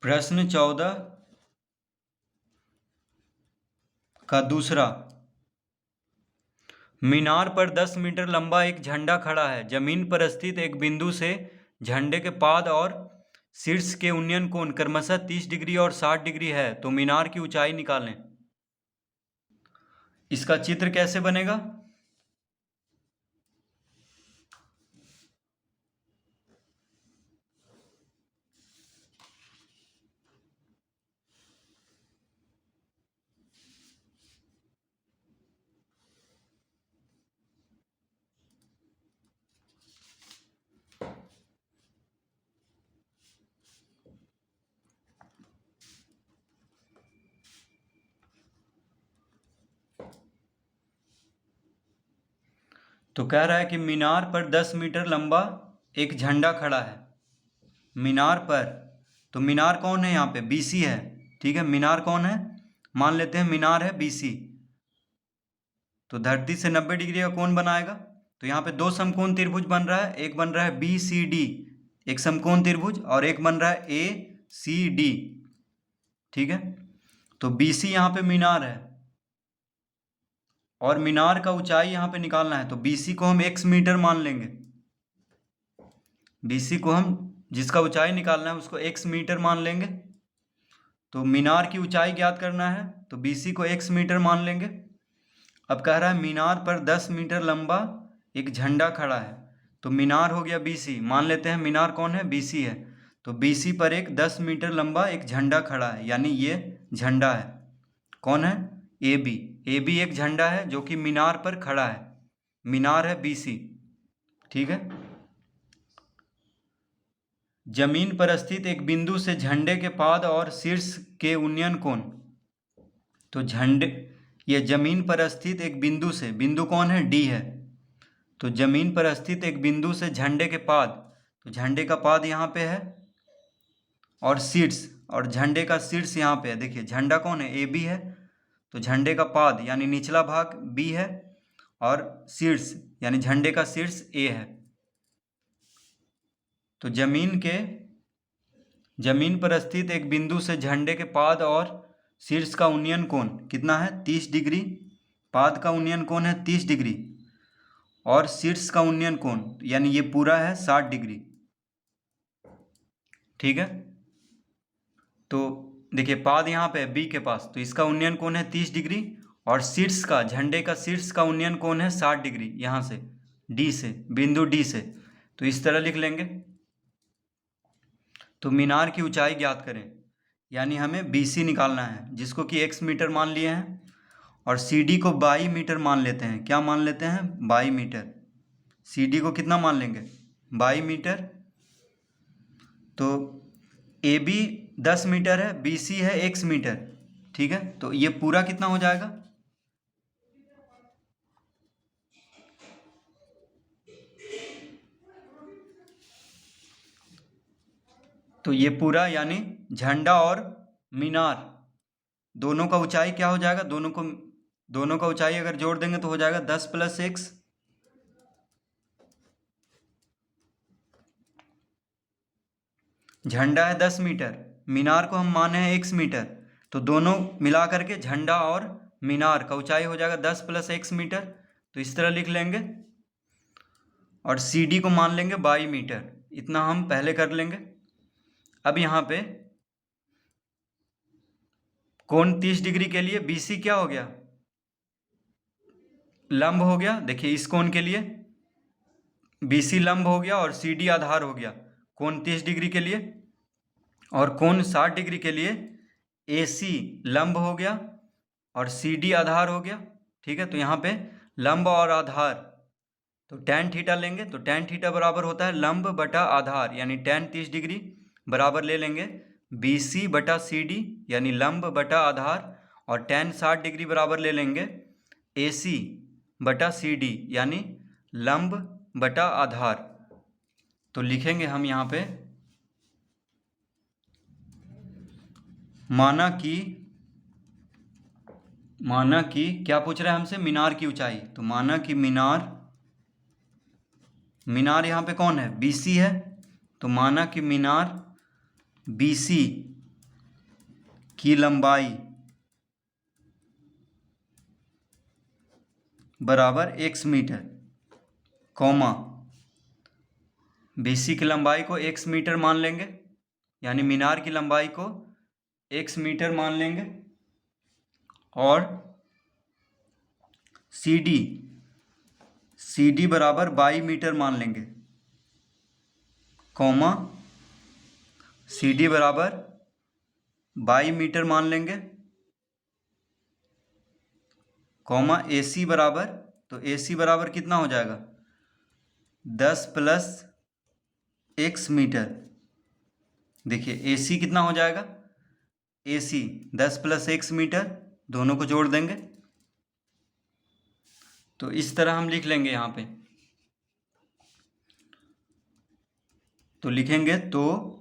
प्रश्न 14 का दूसरा। मीनार पर 10 मीटर लंबा एक झंडा खड़ा है। जमीन पर स्थित एक बिंदु से झंडे के पाद और शीर्ष के उन्नयन कोण क्रमशः 30 डिग्री और 60 डिग्री है, तो मीनार की ऊंचाई निकालें। इसका चित्र कैसे बनेगा? तो कह रहा है कि मीनार पर 10 मीटर लंबा एक झंडा खड़ा है। मीनार पर, तो मीनार कौन है? यहाँ पे बीसी है। ठीक है, मीनार कौन है? मान लेते हैं मीनार है बीसी। तो धरती से 90 डिग्री का कोण बनाएगा। तो यहाँ पे दो समकोण त्रिभुज बन रहा है। एक बन रहा है बी सी डी, एक समकोण त्रिभुज, और एक बन रहा है ए सी डी। ठीक है, तो बीसी यहाँ पे मीनार है और मीनार का ऊंचाई यहाँ पे निकालना है। तो बीसी को हम x मीटर मान लेंगे। बीसी को हम, जिसका ऊंचाई निकालना है उसको x मीटर मान लेंगे। तो मीनार की ऊंचाई ज्ञात करना है, तो बीसी को x मीटर मान लेंगे। अब कह रहा है मीनार पर 10 मीटर लंबा एक झंडा खड़ा है। तो मीनार हो गया बीसी, मान लेते हैं मीनार कौन है? बीसी है। तो बीसी पर एक 10 मीटर लंबा एक झंडा खड़ा है, यानी ये झंडा है। कौन है? A B. ए बी एक झंडा है जो कि मीनार पर खड़ा है। मीनार है बीसी। ठीक है, जमीन पर स्थित एक बिंदु से झंडे के पाद और शीर्ष के उन्नयन कोण। तो झंडे, ये जमीन पर स्थित एक बिंदु से, बिंदु कौन है? डी है। तो जमीन पर स्थित एक बिंदु से झंडे के पाद, तो झंडे का पाद यहाँ पे है, और शीर्ष, और झंडे का शीर्ष यहाँ पे है। देखिए झंडा कौन है? ए बी है। तो झंडे का पाद यानी निचला भाग बी है, और शीर्ष यानी झंडे का शीर्ष ए है। तो जमीन पर स्थित एक बिंदु से झंडे के पाद और शीर्ष का उन्नयन कोण कितना है? 30 डिग्री। पाद का उन्नयन कोण है 30 डिग्री, और शीर्ष का उन्नयन कोण यानी ये पूरा है 60 डिग्री। ठीक है, तो देखिए पाद यहाँ पे है बी के पास, तो इसका उन्नयन कोण है 30 डिग्री, और शीर्ष का, झंडे का शीर्ष का उन्नयन कोण है 60 डिग्री, यहाँ से डी से, बिंदु डी से। तो इस तरह लिख लेंगे। तो मीनार की ऊंचाई ज्ञात करें, यानी हमें बीसी निकालना है, जिसको कि x मीटर मान लिए हैं, और CD को 22 मीटर मान लेते हैं। क्या मान लेते हैं? 22 मीटर। CD को कितना मान लेंगे? 22 मीटर। तो AB 10 मीटर है, BC है x मीटर। ठीक है, तो ये पूरा कितना हो जाएगा? तो ये पूरा यानी झंडा और मीनार दोनों का ऊंचाई क्या हो जाएगा? दोनों का ऊंचाई अगर जोड़ देंगे तो हो जाएगा 10 + x। झंडा है 10 मीटर, मीनार को हम माने हैं x मीटर। तो दोनों मिला करके झंडा और मीनार का ऊंचाई हो जाएगा 10 + x मीटर। तो इस तरह लिख लेंगे, और CD को मान लेंगे 22 मीटर। इतना हम पहले कर लेंगे। अब यहाँ पे कोण 30 डिग्री के लिए BC क्या हो गया? लंब हो गया। देखिए इस कोण के लिए BC लंब हो गया और CD आधार हो गया कोण 30 डिग्री के लिए। और कोण 60 डिग्री के लिए AC लंब हो गया और CD आधार हो गया। ठीक है, तो यहाँ पे लंब और आधार, तो tan थीटा लेंगे। तो tan थीटा बराबर होता है लंब बटा आधार, यानी tan 30 डिग्री बराबर ले लेंगे BC बटा CD, यानी लंब बटा आधार, और tan 60 डिग्री बराबर ले लेंगे AC बटा CD, यानी लंब बटा आधार। तो लिखेंगे हम यहाँ पे, माना कि क्या पूछ रहा है हमसे? मीनार की ऊंचाई। तो माना कि मीनार यहाँ पे कौन है? BC है। तो माना कि मीनार BC की लंबाई बराबर x मीटर, कॉमा बीसी की लंबाई को x मीटर मान लेंगे, यानी मीनार की लंबाई को x मीटर मान लेंगे, और CD बराबर 22 मीटर मान लेंगे, कॉमा CD बराबर 22 मीटर मान लेंगे, कॉमा AC बराबर, तो AC बराबर कितना हो जाएगा 10 प्लस x मीटर। देखिए AC कितना हो जाएगा, AC 10 प्लस x मीटर, दोनों को जोड़ देंगे तो इस तरह हम लिख लेंगे यहाँ पे। तो लिखेंगे तो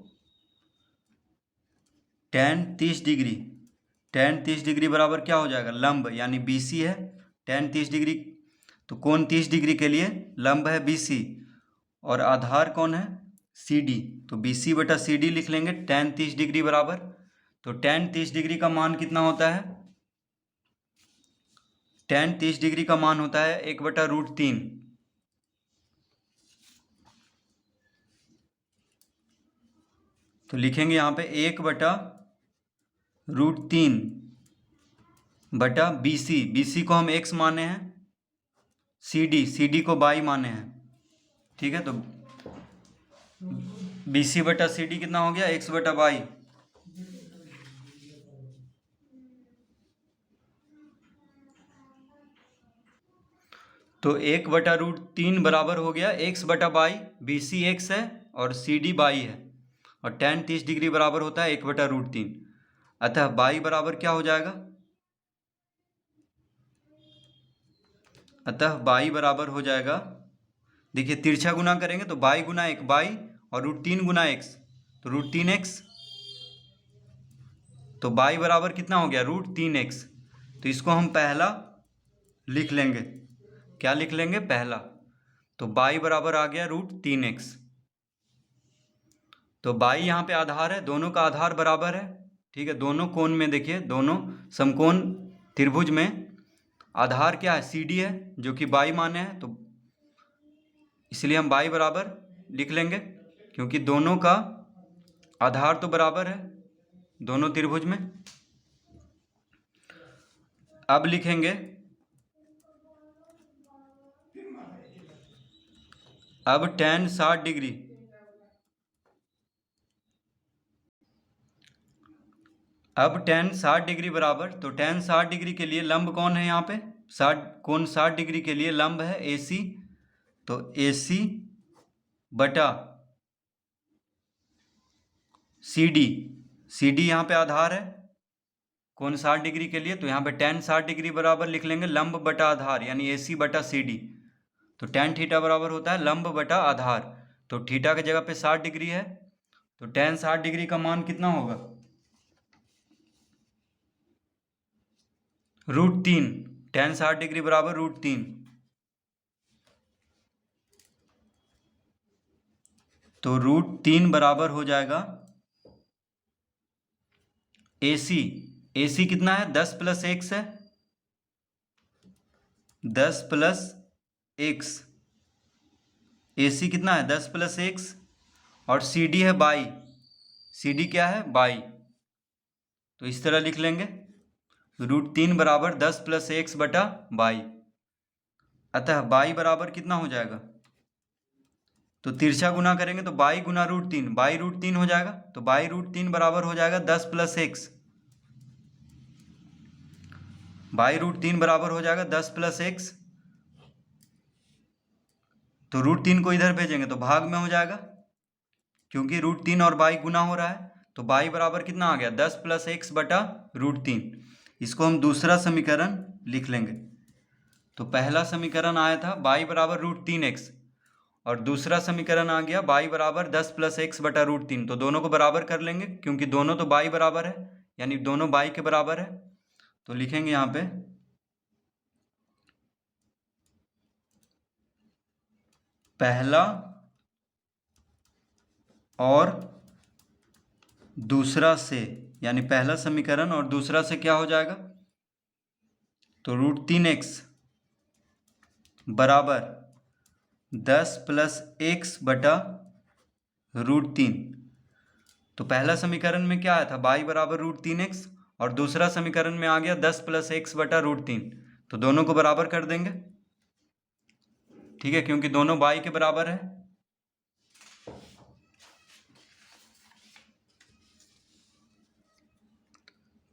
tan 30 डिग्री, tan 30 डिग्री बराबर क्या हो जाएगा, लंब यानी BC है tan 30 डिग्री, तो कोण 30 डिग्री के लिए लंब है BC और आधार कौन है CD, तो BC बटा CD लिख लेंगे tan 30 डिग्री बराबर, तो tan 30 डिग्री का मान कितना होता है, tan 30 डिग्री का मान होता है 1/√3, तो लिखेंगे यहाँ पे 1/√3 बटा BC को हम x माने हैं, CD को y माने हैं, ठीक है। तो BC बटा CD कितना हो गया, x बटा y, तो 1/√3 बराबर हो गया x बटा y, BC x है और CD y है, और tan 30 डिग्री बराबर होता है 1/√3, अतः y बराबर क्या हो जाएगा, अतः y बराबर हो जाएगा, देखिए तिरछा गुना करेंगे तो y गुना 1 y और √3 गुना x, तो √3x, तो y बराबर कितना हो गया √3x, तो इसको हम पहला लिख लेंगे, क्या लिख लेंगे पहला, तो y बराबर आ गया √3x, तो y यहाँ पे आधार है, दोनों का आधार बराबर है, ठीक है। दोनों कोण में देखिए, दोनों समकोण त्रिभुज में आधार क्या है CD है, जो कि y माने हैं, तो इसलिए हम y बराबर लिख लेंगे, क्योंकि दोनों का आधार तो बराबर है दोनों त्रिभुज में। अब लिखेंगे, अब tan 60 डिग्री, अब tan 60 डिग्री बराबर, तो tan 60 डिग्री के लिए लंब कौन है यहाँ पे, 60 कोण 60 डिग्री के लिए लंब है AC, तो AC बटा CD यहाँ पे आधार है कोण 60 डिग्री के लिए, तो यहाँ पे tan 60 डिग्री बराबर लिख लेंगे लंब बटा आधार, यानी AC बटा CD, तो tan थीटा बराबर होता है लंब बटा आधार, तो थीटा की जगह पे 60 डिग्री है, तो tan 60 डिग्री का मान कितना होगा √3, tan 60 डिग्री बराबर √3, तो √3 बराबर हो जाएगा AC कितना है 10 प्लस x है, 10 प्लस x, AC कितना है 10 प्लस x, और CD है y, CD क्या है y, तो इस तरह लिख लेंगे √3 बराबर 10 प्लस x बटा y, अतः y बराबर कितना हो जाएगा, तो तिरछा गुना करेंगे तो y गुना √3, y √3 हो जाएगा, तो y √3 बराबर हो जाएगा 10 प्लस x, y √3 बराबर हो जाएगा 10 प्लस x, तो √3 को इधर भेजेंगे तो भाग में हो जाएगा, क्योंकि √3 और y गुना हो रहा है, तो y बराबर कितना आ गया 10 प्लस x बटा √3, इसको हम दूसरा समीकरण लिख लेंगे। तो पहला समीकरण आया था y बराबर √3x, और दूसरा समीकरण आ गया y बराबर 10 प्लस x बटा √3, तो दोनों को बराबर कर लेंगे, क्योंकि दोनों तो y बराबर है, यानी दोनों y के बराबर है, तो लिखेंगे यहाँ पे पहला और दूसरा से यानी पहला समीकरण, और दूसरा से क्या हो जाएगा, तो √3x बराबर 10 + x बटा √3। तो पहला समीकरण में क्या आया था, y बराबर √3x, और दूसरा समीकरण में आ गया 10 + x बटा √3। तो दोनों को बराबर कर देंगे, ठीक है, क्योंकि दोनों y के बराबर है।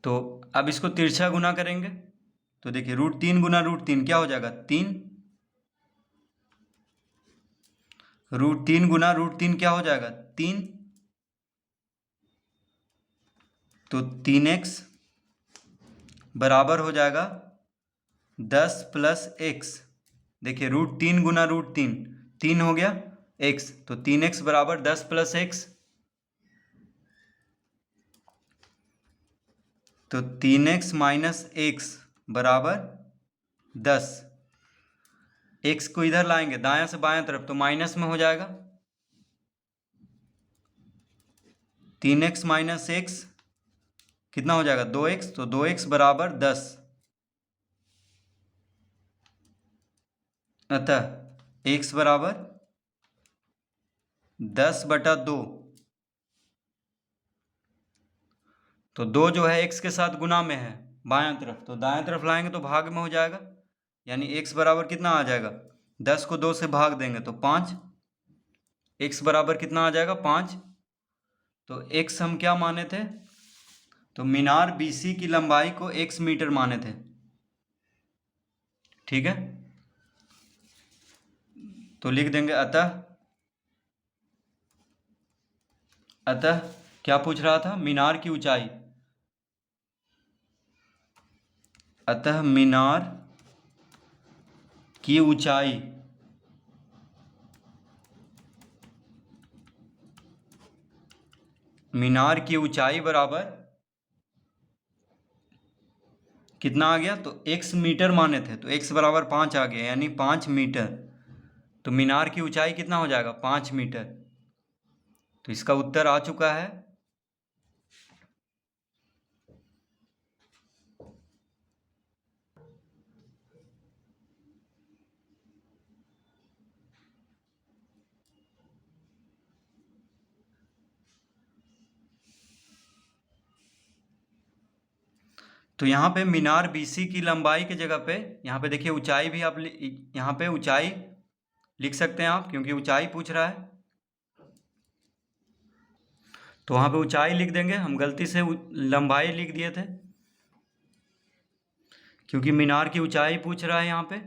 तो अब इसको तिरछा गुना करेंगे, तो देखिए √3 गुना √3 क्या हो जाएगा, 3। √3 गुना √3 क्या हो जाएगा, 3। तो 3x बराबर हो जाएगा 10 + x। देखिए √3 गुना √3 3 हो गया x, तो 3x बराबर 10 + x। तो 3x - x बराबर 10। x को इधर लाएंगे दायां से बायां तरफ, तो माइनस में हो जाएगा। 3x - x कितना हो जाएगा, 2x, तो 2x बराबर 10। अतः x बराबर 10/2। तो 2 जो है x के साथ गुना में है बायां तरफ, तो दायां तरफ लाएंगे तो भाग में हो जाएगा, यानी x बराबर कितना आ जाएगा, 10 को 2 से भाग देंगे तो 5। x बराबर कितना आ जाएगा, 5। तो x हम क्या माने थे, तो मीनार BC की लंबाई को x मीटर माने थे, ठीक है। तो लिख देंगे अतः क्या पूछ रहा था, मीनार की ऊंचाई, अतः मीनार की ऊंचाई बराबर कितना आ गया, तो x मीटर माने थे, तो x बराबर 5 आ गया, यानी 5 मीटर। तो मीनार की ऊंचाई कितना हो जाएगा, 5 मीटर। तो इसका उत्तर आ चुका है। तो यहाँ पे मीनार BC की लंबाई की जगह पे यहाँ पे देखिए ऊंचाई भी आप यहाँ पे ऊंचाई लिख सकते हैं आप, क्योंकि ऊंचाई पूछ रहा है। तो वहाँ पे ऊंचाई लिख देंगे, हम गलती से लंबाई लिख दिए थे, क्योंकि मीनार की ऊंचाई पूछ रहा है यहाँ पे।